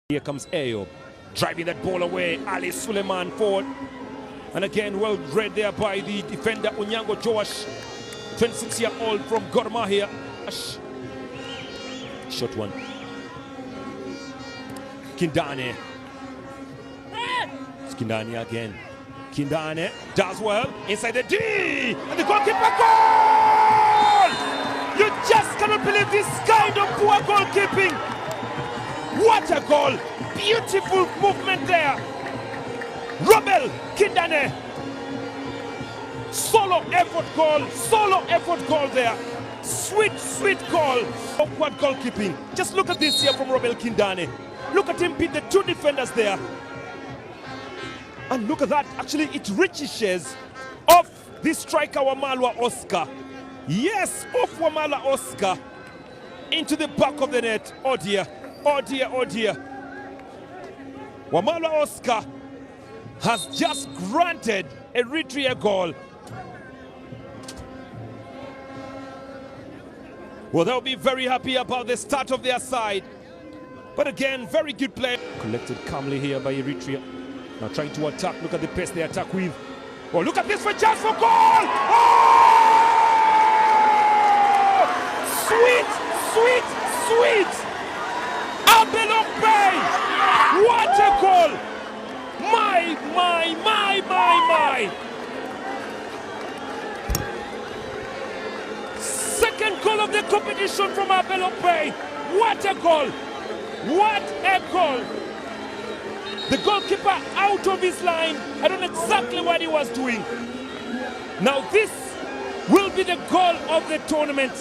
Here comes Ayo, driving that ball away. Ali Suleiman forward. And again, well read there by the defender Onyango Joash, 26-year-old from Gor Mahia. Short one. Kindane. It's Kindane again. Kindane does well inside the D. And the goalkeeper goal! You just cannot believe this kind of poor goalkeeping. What a goal! Beautiful movement there. Robel Kindane. Solo effort goal there. Sweet goal. Awkward goalkeeping. Just look at this here from Robel Kindane. Look at him beat the two defenders there. And look at that, actually it ricochets off the striker Wamalwa Oscar. Yes, off Wamalwa Oscar into the back of the net. Oh dear. Wamalwa Oscar has just granted Eritrea goal. Well, they'll be very happy about the start of their side. But again, very good play. Collected calmly here by Eritrea. Now trying to attack. Look at the pace they attack with. Oh, look at this for chance for goal! Oh! Sweet! Abelok Bay! What a goal! My! Second goal of the competition from Abelok Bay. What a goal! The goalkeeper out of his line. I don't know exactly what he was doing. Now this will be the goal of the tournament.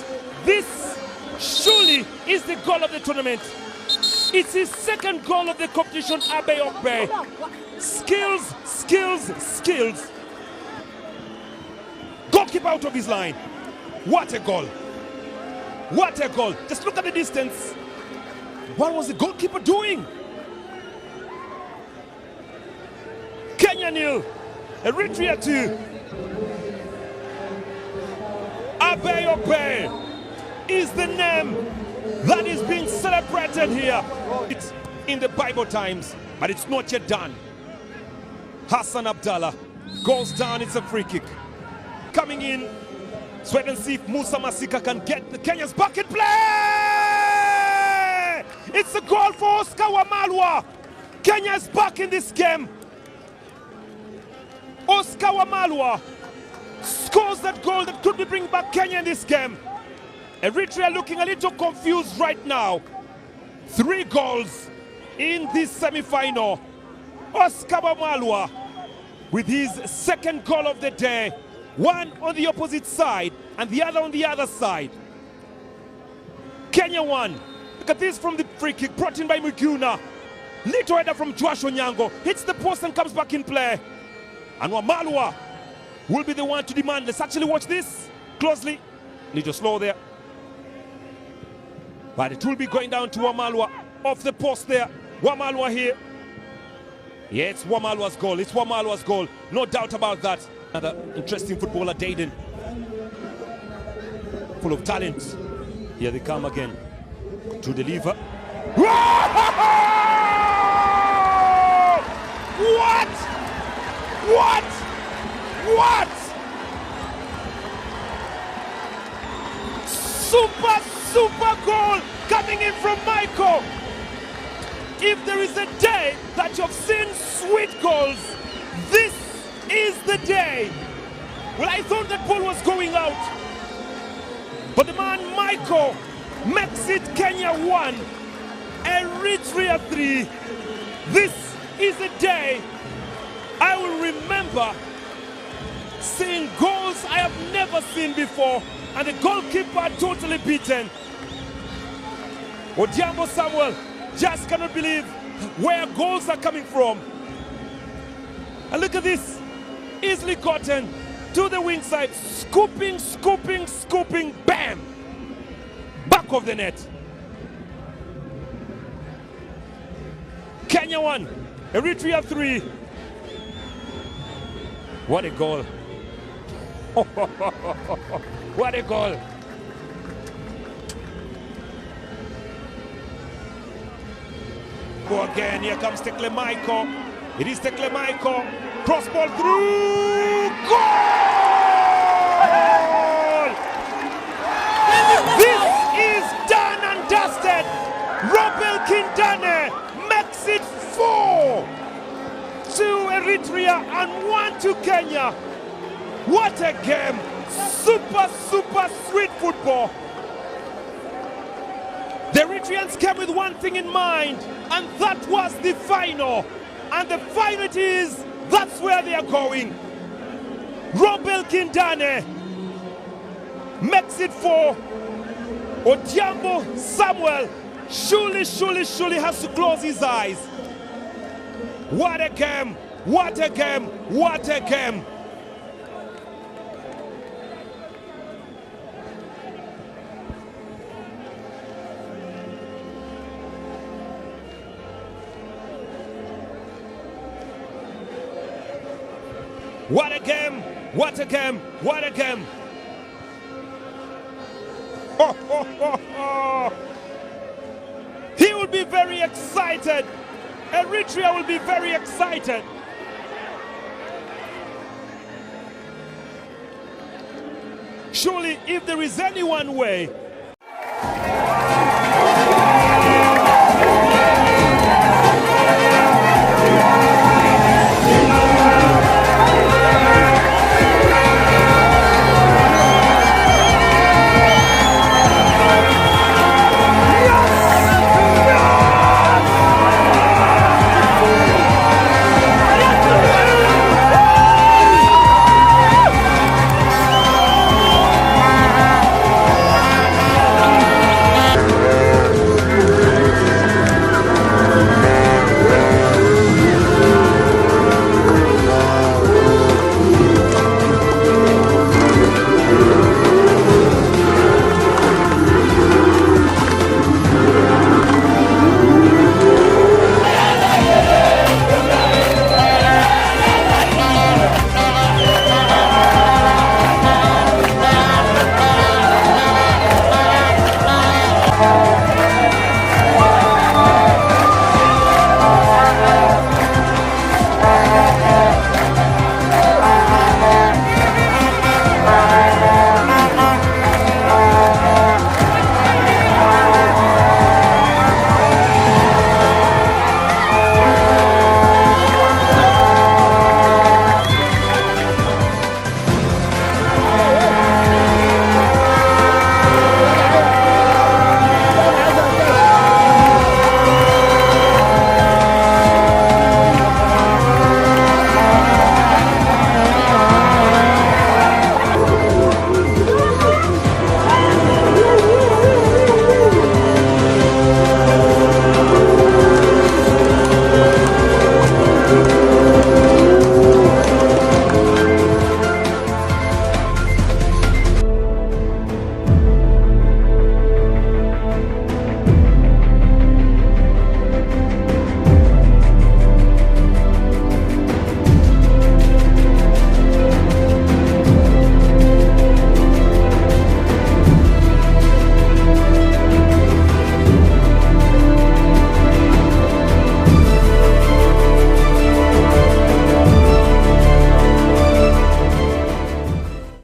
This surely is the goal of the tournament. It's his second goal of the competition, Abe Okbe. Skills. Goalkeeper out of his line. What a goal. Just look at the distance. What was the goalkeeper doing? Kenya 0, Eritrea 2. Abe Okbe is the name that is being celebrated here. It's in the Bible times, but it's not yet done. Hassan Abdallah goes down, it's a free kick. Coming in, let's wait and see if Musa Masika can get the Kenyans back in play! It's a goal for Oscar Wamalwa. Kenya is back in this game. Oscar Wamalwa scores that goal that could be bringing back Kenya in this game. Eritrea looking a little confused right now. 3 goals in this semi-final. Oscar Wamalwa with his second goal of the day. One on the opposite side and the other on the other side. Kenya 1. Look at this from the free kick brought in by Muguna. Little header from Joash Onyango. Hits the post and comes back in play. And Wamalwa will be the one to demand. Let's actually watch this closely. Little slow there. But it will be going down to Wamalwa off the post there. Wamalwa here. Yeah, it's Wamalwa's goal. No doubt about that. Another interesting footballer, Dayden. Full of talent. Here they come again to deliver. What? Super goal coming in from Michael. If there is a day that you've seen sweet goals, this is the day. Well, I thought that ball was going out, but the man Michael makes it Kenya 1, Eritrea 3. This is a day I will remember seeing goals I have never seen before, and the goalkeeper totally beaten. Odhiambo Samuel just cannot believe where goals are coming from. And look at this, easily gotten to the wing side, scooping, bam! Back of the net. Kenya 1, Eritrea 3. What a goal. What a goal. Go again, here comes Teklemaiko. It is Teklemaiko. Cross ball through. Goal! This is done and dusted. Robel Kindane makes it 4 to Eritrea and 1 to Kenya. What a game! Super sweet football. The Eritreans came with one thing in mind, and that was the final. And the final it is, that's where they are going. Robel Kindane makes it 4. Odhiambo Samuel surely has to close his eyes. What a game! What a game! What a game! What a game! What a game! What a game! He will be very excited. Eritrea will be very excited. Surely, if there is any one way